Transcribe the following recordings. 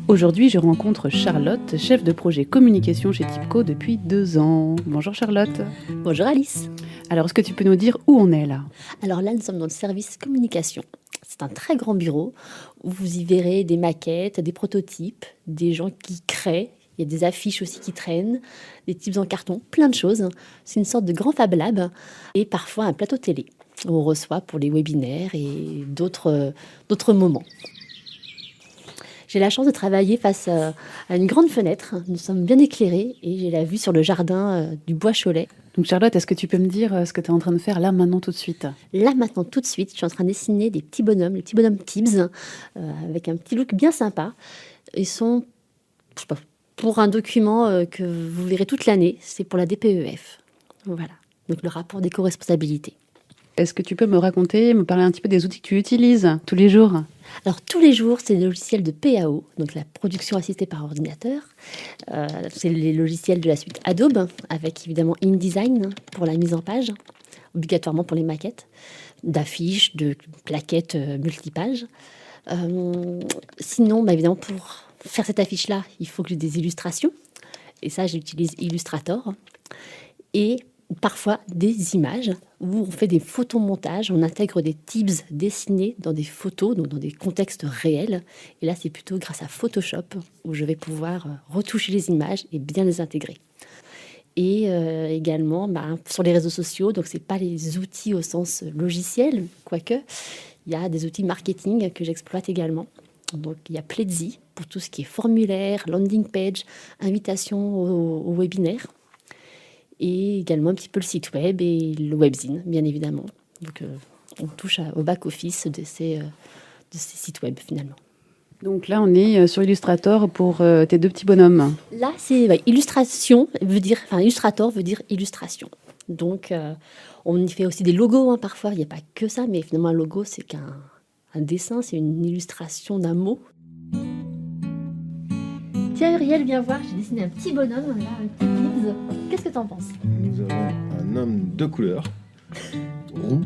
Aujourd'hui, je rencontre Charlotte, chef de projet communication chez Tipco depuis 2 ans. Bonjour Charlotte. Bonjour Alice. Alors, est-ce que tu peux nous dire où on est là ? Alors là, nous sommes dans le service communication. C'est un très grand bureau où vous y verrez des maquettes, des prototypes, des gens qui créent. Il y a des affiches aussi qui traînent, des types en carton, plein de choses. C'est une sorte de grand Fab Lab et parfois un plateau télé où on reçoit pour les webinaires et d'autres moments. J'ai la chance de travailler face à une grande fenêtre. Nous sommes bien éclairés et j'ai la vue sur le jardin du Bois Cholet. Donc Charlotte, est-ce que tu peux me dire ce que tu es en train de faire là, maintenant, tout de suite ? Là, maintenant, tout de suite, je suis en train de dessiner des petits bonhommes, les petits bonhommes Tibbs, avec un petit look bien sympa. Ils sont, je sais pas, pour un document que vous verrez toute l'année, c'est pour la DPEF. Voilà, donc le rapport d'éco-responsabilité. Est-ce que tu peux me parler un petit peu des outils que tu utilises tous les jours ? Alors, tous les jours, c'est le logiciel de PAO, donc la production assistée par ordinateur. C'est les logiciels de la suite Adobe, avec évidemment InDesign pour la mise en page, obligatoirement pour les maquettes, d'affiches, de plaquettes multipages. Sinon, évidemment, pour faire cette affiche-là, il faut que j'ai des illustrations. Et ça, j'utilise Illustrator. Et parfois des images où on fait des photomontages, on intègre des tips dessinés dans des photos, donc dans des contextes réels. Et là, c'est plutôt grâce à Photoshop où je vais pouvoir retoucher les images et bien les intégrer. Et également sur les réseaux sociaux, donc c'est pas les outils au sens logiciel, quoique il y a des outils marketing que j'exploite également. Donc il y a Pledzi pour tout ce qui est formulaire, landing page, invitation au webinaire. Et également un petit peu le site web et le webzine, bien évidemment. Donc, on touche au back-office de ces sites web, finalement. Donc là, on est sur Illustrator pour tes 2 petits bonhommes. Là, c'est illustration, Illustrator veut dire illustration. Donc, on y fait aussi des logos, parfois. Il n'y a pas que ça, mais finalement, un logo, c'est qu'un dessin, c'est une illustration d'un mot. Tiens, Uriel, viens voir, j'ai dessiné un petit bonhomme, là, un petit Tibbs. Qu'est-ce que t'en penses ? Nous avons un homme de couleur, roux,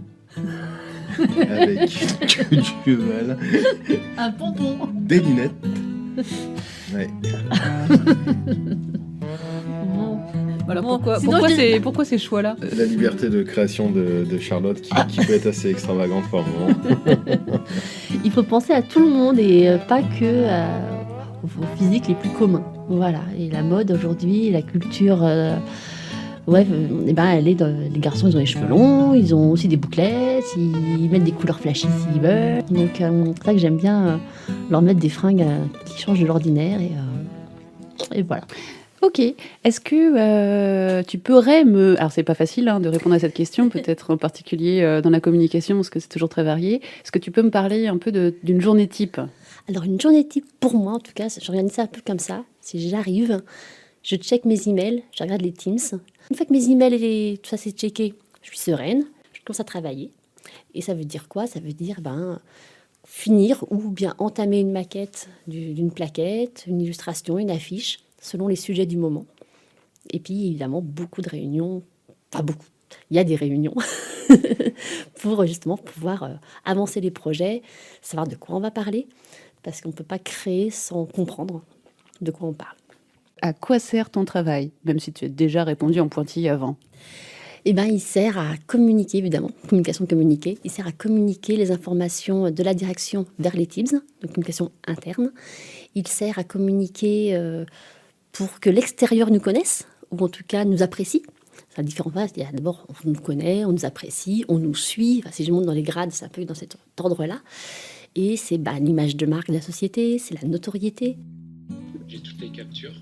avec queue de cheval, Un pompon. des lunettes. Ouais. Bon. Voilà, Bon, pourquoi ces choix-là ? La liberté de création de Charlotte qui peut être assez extravagante par moment. Il faut penser à tout le monde et pas que aux physiques les plus communs. Voilà. Et la mode aujourd'hui, la culture, elle est les garçons, ils ont les cheveux longs, ils ont aussi des bouclettes, ils mettent des couleurs flashy s'ils veulent. Donc c'est ça que j'aime bien leur mettre des fringues qui changent de l'ordinaire et voilà. Ok. Est-ce que tu pourrais me... Alors, c'est pas facile de répondre à cette question, peut-être en particulier dans la communication, parce que c'est toujours très varié. Est-ce que tu peux me parler un peu d'une journée type ? Alors, une journée type, pour moi, en tout cas, j'organise ça un peu comme ça. Si j'arrive, je check mes emails, je regarde les Teams. Une fois que mes emails et tout ça c'est checké, je suis sereine, je commence à travailler. Et ça veut dire quoi ? Ça veut dire finir ou bien entamer une maquette d'une plaquette, une illustration, une affiche, selon les sujets du moment. Et puis, évidemment, beaucoup de réunions, pas beaucoup, il y a des réunions pour justement pouvoir avancer les projets, savoir de quoi on va parler, parce qu'on ne peut pas créer sans comprendre de quoi on parle. À quoi sert ton travail, même si tu as déjà répondu en pointillé avant ? Il sert à communiquer, évidemment, communication communiquer. Il sert à communiquer les informations de la direction vers les teams, donc communication interne. Il sert à communiquer pour que l'extérieur nous connaisse, ou en tout cas nous apprécie. C'est la différence. Il y a d'abord, on nous connaît, on nous apprécie, on nous suit. Enfin, si je monte dans les grades, c'est un peu dans cet ordre-là. Et c'est l'image de marque de la société, c'est la notoriété. J'ai toutes les captures.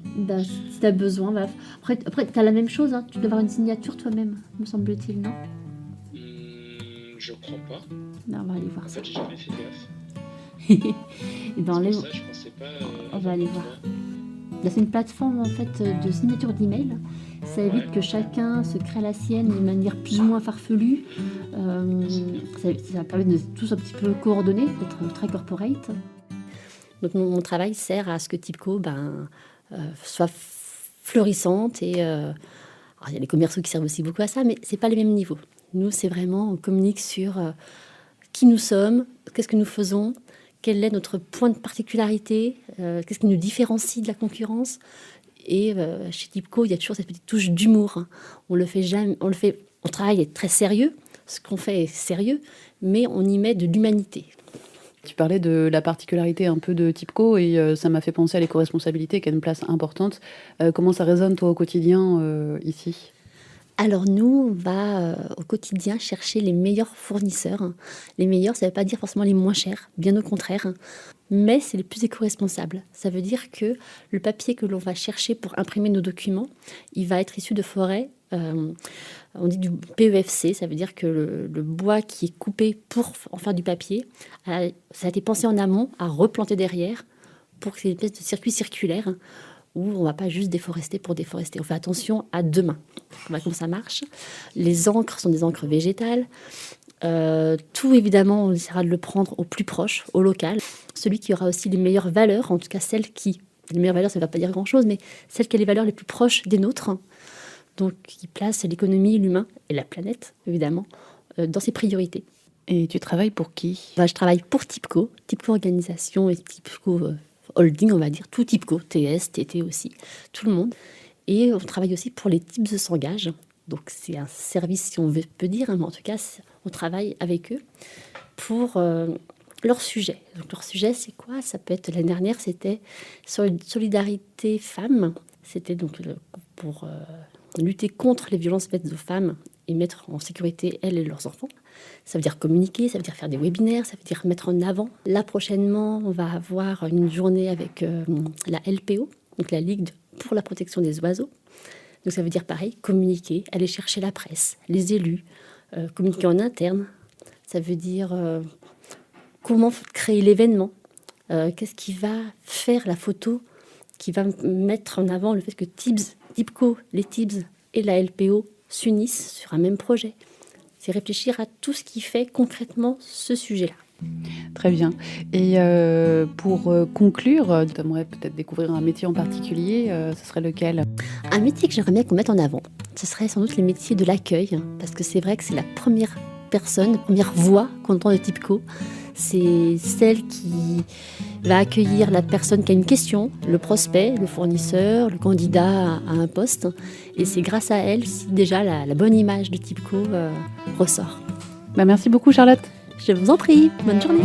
Si tu as besoin, après tu as la même chose, tu dois avoir une signature toi-même, me semble-t-il, non ? Je crois pas. Non, on va aller voir En ça. fait, j'ai jamais fait gaffe. Et C'est pour ça, je pensais pas. On va aller voir. Là, c'est une plateforme en fait de signature d'email. Ça évite que chacun se crée la sienne de manière plus ou moins farfelue. Ça permet de tous un petit peu coordonner, d'être très corporate. Donc mon travail sert à ce que Tipco soit florissante et alors, il y a les commerciaux qui servent aussi beaucoup à ça, mais c'est pas les mêmes niveaux. Nous, c'est vraiment, on communique sur qui nous sommes, qu'est-ce que nous faisons, quel est notre point de particularité, qu'est-ce qui nous différencie de la concurrence. Et chez Tipco, il y a toujours cette petite touche d'humour. Hein. On travaille très sérieux, ce qu'on fait est sérieux, mais on y met de l'humanité. Tu parlais de la particularité un peu de Tipco et ça m'a fait penser à l'éco-responsabilité qui a une place importante. Comment ça résonne toi au quotidien ici ? Alors nous, on va au quotidien chercher les meilleurs fournisseurs. Les meilleurs, ça ne veut pas dire forcément les moins chers, bien au contraire. Mais c'est les plus éco-responsables. Ça veut dire que le papier que l'on va chercher pour imprimer nos documents, il va être issu de forêts. On dit du PEFC, ça veut dire que le bois qui est coupé pour en faire du papier, ça a été pensé en amont à replanter derrière pour que c'est une espèce de circuit circulaire où on ne va pas juste déforester pour déforester. On fait attention à demain. Voilà comment ça marche. Les encres sont des encres végétales. Tout, évidemment, on essaiera de le prendre au plus proche, au local. Celui qui aura aussi les meilleures valeurs, en tout cas celles qui... Les meilleures valeurs, ça ne va pas dire grand-chose, mais celles qui ont les valeurs les plus proches des nôtres. Donc, qui place l'économie, l'humain et la planète, évidemment, dans ses priorités. Et tu travailles pour qui ? Je travaille pour Tipco Organisation et Tipco Holding, on va dire, tout Tipco, TS, TT aussi, tout le monde. Et on travaille aussi pour les Tips s'engagent. Donc c'est un service, si on peut dire, hein, mais en tout cas, on travaille avec eux pour leur sujet. Donc leur sujet, c'est quoi ? Ça peut être, l'année dernière, c'était sur une solidarité femmes. C'était donc pour lutter contre les violences faites aux femmes et mettre en sécurité elles et leurs enfants. Ça veut dire communiquer, ça veut dire faire des webinaires, ça veut dire mettre en avant. Là, prochainement, on va avoir une journée avec la LPO, donc la Ligue pour la protection des oiseaux. Donc ça veut dire pareil, communiquer, aller chercher la presse, les élus, communiquer en interne. Ça veut dire comment créer l'événement, qu'est-ce qui va faire la photo, qui va mettre en avant le fait que Tipco, les Tips et la LPO s'unissent sur un même projet. C'est réfléchir à tout ce qui fait concrètement ce sujet-là. Très bien. Et pour conclure, tu aimerais peut-être découvrir un métier en particulier, ce serait lequel ? Un métier que j'aimerais bien qu'on mette en avant, ce serait sans doute les métiers de l'accueil, parce que c'est vrai que c'est la première personne, la première voix qu'on entend de Tipco. C'est celle qui va accueillir la personne qui a une question, le prospect, le fournisseur, le candidat à un poste. Et c'est grâce à elle si déjà la bonne image de Tipco ressort. Merci beaucoup Charlotte. Je vous en prie, bonne journée.